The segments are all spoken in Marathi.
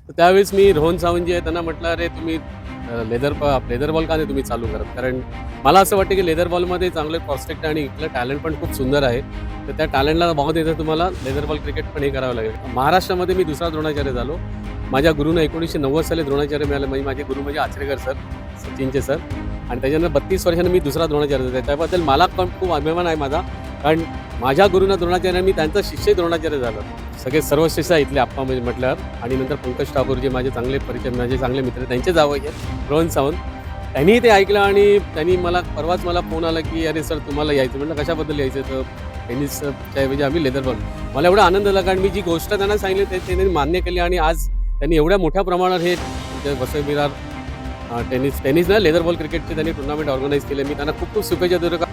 तर त्यावेळेस मी रोहन सावंत जे आहे त्यांना म्हटलं, "अरे तुम्ही लेदर बॉल का नाही तुम्ही चालू करत?" कारण मला असं वाटतं की लेदर बॉलमध्ये चांगले प्रॉस्पेक्ट आणि इथलं टॅलेंट पण खूप सुंदर आहे. तर त्या टॅलेंटला वाव देता तुम्हाला लेदर बॉल क्रिकेट पण हे करावं लागेल. महाराष्ट्रामध्ये मी दुसरा द्रोणाचार्य झालो. माझ्या गुरूंना 1990 साली द्रोणाचार्य मिळालं. म्हणजे माझे गुरु म्हणजे आचरेकर सर, सचिनचे सर आणि त्याच्यानंतर 32 वर्षांनी मी दुसरा द्रोणाचार्य झालो. त्याबद्दल मला पण खूप अभिमान आहे माझा. कारण माझ्या गुरूंना द्रोणाचार्य मी त्यांचा शिष्य द्रोणाचार्य झालो. सगळे सर्वश्रेष्ठ आहे इथले आप्पा म्हणजे म्हटल्यावर आणि नंतर पंकज ठाकूर जे माझे चांगले परिचय माझे चांगले मित्र त्यांचे जावई आहेत रोहन सावंत. त्यांनी ते ऐकलं आणि त्यांनी परवाच मला फोन आला, की "अरे सर तुम्हाला यायचं." म्हटलं, "कशाबद्दल यायचं?" तर टेनिसच्या ऐवजी आम्ही लेदर बॉल. मला एवढा आनंद झाला कारण मी जी गोष्ट त्यांना सांगितली ते त्यांनी मान्य केली आणि आज त्यांनी एवढ्या मोठ्या प्रमाणावर हे जे वसई विरार टेनिस ना लेदर बॉल क्रिकेटचे त्यांनी टुर्नामेंट ऑर्गनाईज केले. मी त्यांना खूप खूप शुभेच्छा देतो.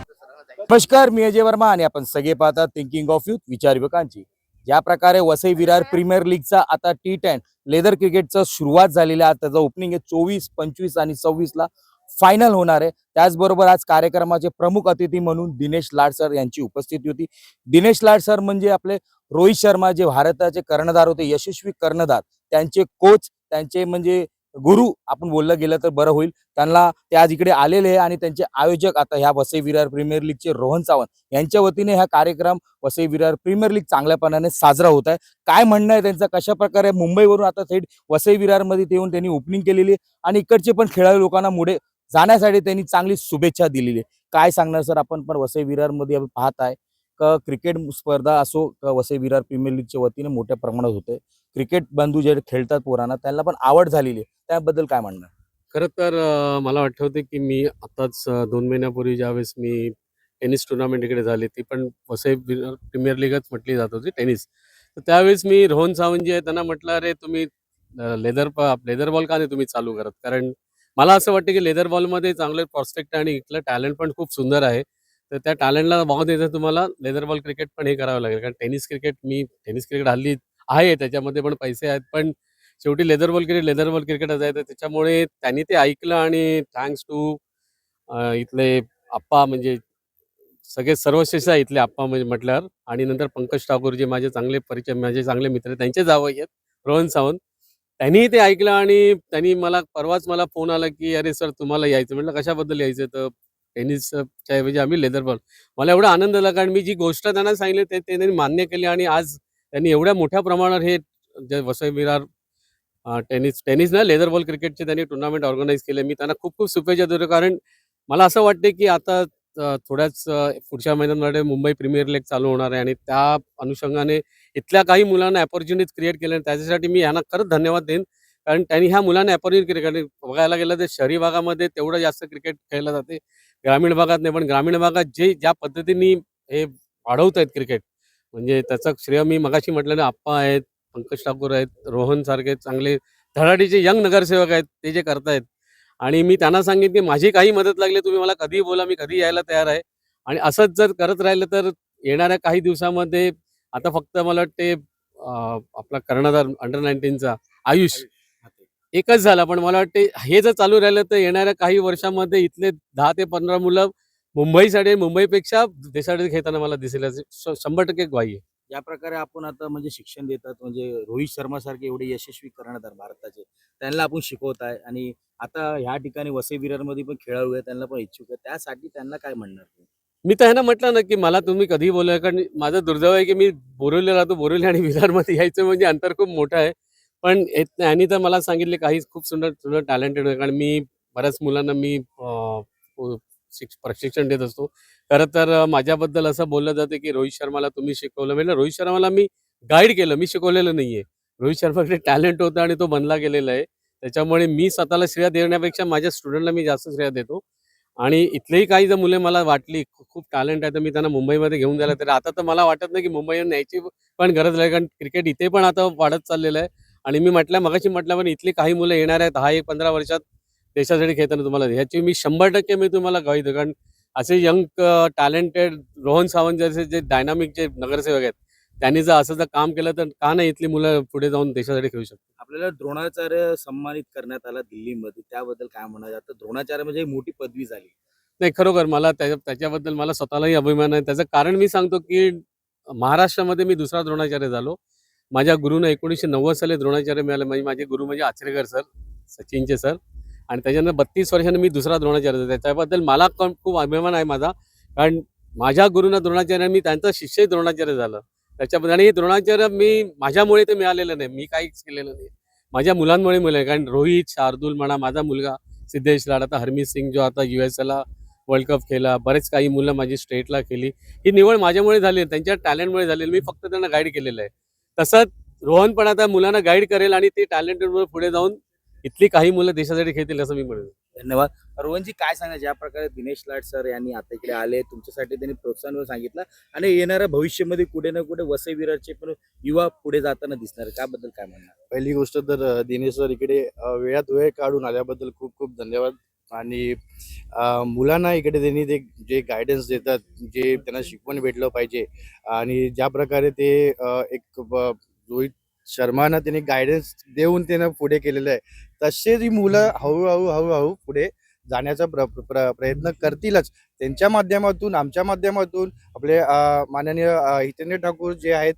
नमस्कार, मी अजय वर्मा आणि आपण सगळे पाहतात थिंकिंग ऑफ युथ विचार युवकांची. ज्या प्रकारे वसई विरार प्रीमियर लीगचा आता T10 लेदर क्रिकेटचा सुरुवात झालेली आहे. त्याचा ओपनिंग आहे 24, 25 आणि 26 ला फायनल होणार आहे. त्याचबरोबर आज कार्यक्रमाचे प्रमुख अतिथी म्हणून दिनेश लाड सर यांची उपस्थिती होती. दिनेश लाड सर म्हणजे आपले रोहित शर्मा जे भारताचे कर्णधार होते, यशस्वी कर्णधार, त्यांचे कोच, त्यांचे म्हणजे गुरु आपण बोललं गेलं तर बरं होईल. त्यांना ते आज इकडे आलेले आहे आणि त्यांचे आयोजक आता ह्या वसई विरार प्रीमियर लीगचे रोहन सावंत यांच्या वतीने हा कार्यक्रम वसई विरार प्रीमियर लीग चांगल्यापणाने साजरा होत आहे. काय म्हणणं आहे त्यांचं, कशा प्रकारे मुंबईवरून आता थेट वसई विरारमध्ये येऊन त्यांनी ओपनिंग केलेली आहे आणि इकडचे पण खेळाडू लोकांना पुढे जाण्यासाठी त्यांनी चांगली शुभेच्छा दिलेली आहे. काय सांगणार सर, आपण पण वसई विरारमध्ये पाहत आहे का क्रिकेट स्पर्धा असो का वसई विरार प्रीमियर लीगच्या वतीने मोठ्या प्रमाणात होते. क्रिकेट बंधू जे खेळतात पोरांना त्यांना पण आवड झालेली आहे, त्याबद्दल काय म्हणणं? खरं तर मला आठवते की मी आताच 2 महिन्यापूर्वी ज्यावेळेस मी टेनिस टुर्नामेंट इकडे झाली, ती पण वसई विरार प्रीमियर लीगच म्हटली जात होती टेनिस. तर त्यावेळेस मी रोहन सावंत जे आहे त्यांना म्हटलं, "अरे तुम्ही लेदर बॉल का नाही तुम्ही चालू करत?" कारण मला असं वाटतं की लेदर बॉलमध्ये चांगले प्रॉस्पेक्ट आणि इथलं टॅलेंट पण खूप सुंदर आहे. तर त्या टॅलेंटला वाव देता तुम्हाला लेदर बॉल क्रिकेट पण हे करावं लागेल. कारण टेनिस क्रिकेट हल्ली आहे, त्याच्यामध्ये पण पैसे आहेत. पण शेवटी लेदर बॉल क्रिकेटच आहे. तर त्याच्यामुळे त्यांनी ते ऐकलं आणि थँक्स टू इथले आप्पा म्हणजे सगळे सर्वश्रेष्ठ आहे इथले आप्पा म्हणजे म्हटल्यावर आणि नंतर पंकज ठाकूर जे माझे चांगले परिचय माझे चांगले मित्र त्यांचे जावई आहेत रोहन सावंत. त्यांनी ते ऐकलं आणि त्यांनी परवाच मला फोन आला, की "अरे सर तुम्हाला यायचं." म्हटलं, "कशाबद्दल यायचं?" तर टेनिसच्या ऐवजी आम्ही लेदर बॉल. मला एवढा आनंद झाला कारण मी जी गोष्ट त्यांना सांगितली ते ते त्यांनी मान्य केली आणि आज त्यांनी एवढ्या मोठ्या प्रमाणावर हे जे वसई विरार टेनिस टेनिस ना लेदर बॉल क्रिकेटचे त्यांनी टुर्नामेंट ऑर्गनाईज केले. मी त्यांना खूप खूप शुभेच्छा देतो. कारण मला असं वाटतं की आता थोड्याच पुढच्या महिन्यांमध्ये मुंबई प्रीमियर लीग चालू होणार आहे आणि त्या अनुषंगाने इथल्या काही मुलांना अपॉर्च्युनिटीज क्रिएट केल्या. त्याच्यासाठी मी यांना खरंच धन्यवाद देईन. कारण त्यांनी ह्या मुलांना अपॉर्च्युनिटी क्रिएट केली. बघायला गेलं तर शहरी भागामध्ये तेवढं जास्त क्रिकेट खेळलं जाते. ग्रामीण भागात नाही. पण ग्रामीण भागात ज्या पद्धतीने हे वाढवत आहेत क्रिकेट, म्हणजे त्याचं श्रेय मी मगाशी म्हटलेलं आप्पा आहेत, पंकज ठाकूर आहेत, रोहन सारखे चांगले धडाडीचे यंग नगरसेवक आहेत, ते जे करतायत आणि मी त्यांना सांगेन, की माझी काही मदत लागली तुम्ही मला कधीही बोला, मी कधीही यायला तयार आहे. आणि असंच जर करत राहिलं तर येणाऱ्या काही दिवसामध्ये आता फक्त मला वाटते आपला कर्णधार अंडर 19चा आयुष एकच झाला. पण मला वाटते हे जर चालू राहिलं तर येणाऱ्या काही वर्षामध्ये इथले 10 ते 15 मुलं मुंबईसाठी मुंबईपेक्षा देशासाठी खेळताना मला दिसेल याची 100% ग्वाही आहे. ज्या प्रकारे आपण आता म्हणजे शिक्षण देतात, म्हणजे रोहित शर्मा सारखे एवढे यशस्वी कर्णधार भारताचे, त्यांना आपण शिकवत आहे आणि आता ह्या ठिकाणी वसई विरारमध्ये पण खेळाडू आहे, त्यांना पण इच्छुक आहे, त्यासाठी त्यांना काय म्हणणार तुम्ही? मी तर ह्यांना म्हटलं ना, की मला तुम्ही कधीही बोलवा कारण माझं दुर्दैव आहे, की मी बोरिवलीला राहतो. बोरिवली आणि विरारमध्ये यायचं म्हणजे अंतर खूप मोठं आहे. पण त्यांनी तर मला सांगितले काही खूप सुंदर सुंदर टॅलेंटेड आहे. कारण मी बऱ्याच मुलांना मी प्रशिक्षण देत असतो. खरं तर माझ्याबद्दल असं बोललं जातं, की रोहित शर्माला तुम्ही शिकवलं. म्हणजे रोहित शर्माला मी गाईड केलं, मी शिकवलेलं नाहीये. रोहित शर्माकडे टॅलेंट होतं आणि तो बनला गेलेला आहे. त्याच्यामुळे मी स्वतःला श्रेय देण्यापेक्षा माझ्या स्टुडंटला मी जास्त श्रेय देतो. आणि इथलेही काही जर मुले मला वाटली खूप टॅलेंट आहे, तर मी त्यांना मुंबईमध्ये घेऊन जायला तर आता तर मला वाटत नाही, की मुंबईहून न्यायची पण गरज नाही. कारण क्रिकेट इथे पण आता वाढत चाललेलं आहे. आणि मी मगाशी म्हटलं पण इथली काही मुलं येणार आहेत 10 एक 15 वर्षात देशासाठी खेळताना तुम्हाला ह्याची मी 100% मी तुम्हाला ग्वाही देतो. कारण असे यंग टॅलेंटेड रोहन सावंत जसे जे डायनामिक जे नगरसेवक आहेत, त्यांनी जर असं काम केलं तर का नाही इथली मुलं पुढे जाऊन देशासाठी खेळू शकतात. आपल्याला द्रोणाचार्य सन्मानित करण्यात आला दिल्लीमध्ये, त्याबद्दल काय म्हणायचं? आता द्रोणाचार्य म्हणजे एक मोठी पदवी झाली. नाही, खरोखर मला त्याच्याबद्दल मला स्वतःलाही अभिमान आहे. त्याचं कारण मी सांगतो, की महाराष्ट्रामध्ये मी दुसरा द्रोणाचार्य झालो. माझ्या गुरुनं 1990 साली द्रोणाचार्य मिळालं. म्हणजे माझे गुरु म्हणजे आचरेकर सर, सचिनचे सर. आणि त्याच्यानंतर 32 वर्षांनी मी दुसरा द्रोणाचार्य झालो. त्याच्याबद्दल मला खूप अभिमान आहे माझा. कारण माझ्या गुरुना द्रोणाचार्य, मी त्यांचा शिष्यही द्रोणाचार्य झालं. त्याच्याबद्दल, आणि हे द्रोणाचार्य मी माझ्यामुळे ते मिळालेलं नाही, मी काहीच केलेलं नाही, माझ्या मुलांमुळे मिळालं. कारण रोहित, शार्दूल म्हणा, माझा मुलगा सिद्धेश लाड, आता हरमीत सिंग जो आता USAला वर्ल्ड कप खेळला, बरेच काही मुलं माझी स्टेटला केली. ही निवड माझ्यामुळे झाली, त्यांच्या टॅलेंटमुळे झालेली. मी फक्त त्यांना गाईड केलेलं आहे. तसंच रोहन पण आता मुलांना गाईड करेल आणि ते टॅलेंटेडमुळे पुढे जाऊन इथली काही मुलं देशासाठी खेळतील असं मी म्हणेन. धन्यवाद. रोहनजी, काय सांगा, ज्या प्रकारे दिनेश लाड सर यांनी आता इकडे आले, तुमच्यासाठी त्यांनी प्रोत्साहन सांगितलं आणि येणाऱ्या भविष्यामध्ये कुठे ना कुठे वसई विरारचे पण युवा पुढे जाताना दिसणार, त्याबद्दल काय म्हणणार? पहिली गोष्ट तर दिनेश सर इकडे वेळात वेळ काढून आल्याबद्दल खूप खूप धन्यवाद. आणि मुलांना इकडे त्यांनी ते जे गायडन्स देतात, जे त्यांना शिकवण भेटलं पाहिजे, आणि ज्या प्रकारे ते रोहित शर्मानं त्यांनी गायडन्स देऊन त्यानं पुढे केलेलं आहे, तसेच ही मुलं हळूहळू पुढे जाण्याचा प्रयत्न करतीलच. त्यांच्या माध्यमातून, आमच्या माध्यमातून, आपले माननीय हितेंद्र ठाकूर जे आहेत,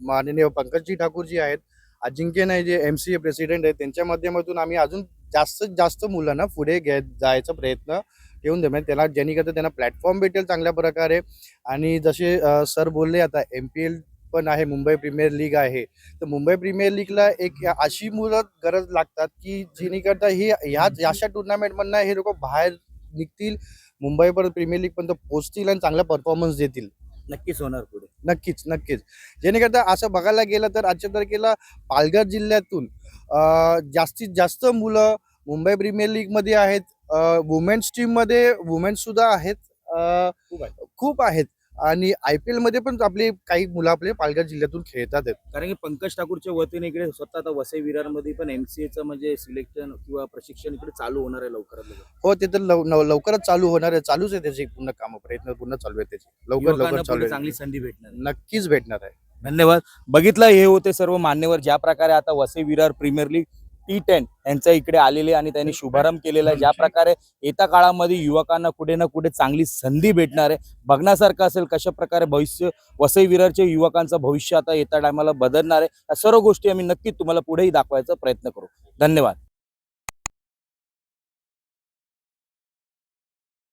माननीय पंकजी ठाकूर जी आहेत, अजिंक्य नाही जे MCA प्रेसिडेंट आहेत, त्यांच्या माध्यमातून आम्ही अजून जास्तीत जास्त मुलांना पुढे जायचा प्रयत्न ठेवून देणार. त्यांना जेणेकरून त्यांना प्लॅटफॉर्म भेटेल चांगल्या प्रकारे. आणि जसे सर बोलले, आता MPL पण आहे, मुंबई प्रीमियर लीग आहे. तर मुंबई प्रीमियर लीगला एक अशी मुलं गरज लागतात की जेणेकरता ही अशा टुर्नामेंटमधनं हे लोक बाहेर निघतील, मुंबई पर प्रीमियर लीग पर्यंत पोहोचतील आणि चांगला परफॉर्मन्स देतील. नक्कीच होणार पुढे. नक्कीच. जेणेकरता असं बघायला गेलं तर आजच्या तारखेला पालघर जिल्ह्यातून जास्तीत जास्त मुलं मुंबई प्रीमियर लीगमध्ये आहेत. वुमेन्स टीममध्ये वुमेन्स सुद्धा आहेत, खूप आहेत. आणि IPL मध्ये पण आपले काही मुलं आपले पालघर जिल्ह्यातून खेळतात आहेत. कारण की पंकज ठाकूरच्या वतीने इकडे स्वतः आता वसई विरारमध्ये पण MCAचं म्हणजे सिलेक्शन किंवा प्रशिक्षण इकडे चालू होणार आहे लवकरात लवकर. हो, ते तर लवकरच चालू होणार आहे. चालूच आहे त्याचे पूर्ण कामं, प्रयत्न पूर्ण चालू आहे त्याचे. लवकर चालू आहे. चांगली संधी भेटणार. नक्कीच भेटणार आहे. धन्यवाद. बघितलं, हे होते सर्व मान्यवर, ज्या प्रकारे आता Vasai Virar premier league T10 यांच्या इकडे आलेले आणि त्यांनी शुभारंभ केलेला आहे. ज्या प्रकारे येत्या काळामध्ये युवकांना कुठे ना कुठे चांगली संधी भेटणार आहे, बघण्यासारखं असेल कशा प्रकारे भविष्य वसई विरारच्या युवकांचं भविष्य आता येत्या टायमाला बदलणार आहे. या सर्व गोष्टी आम्ही नक्कीच तुम्हाला पुढेही दाखवायचा प्रयत्न करू. धन्यवाद.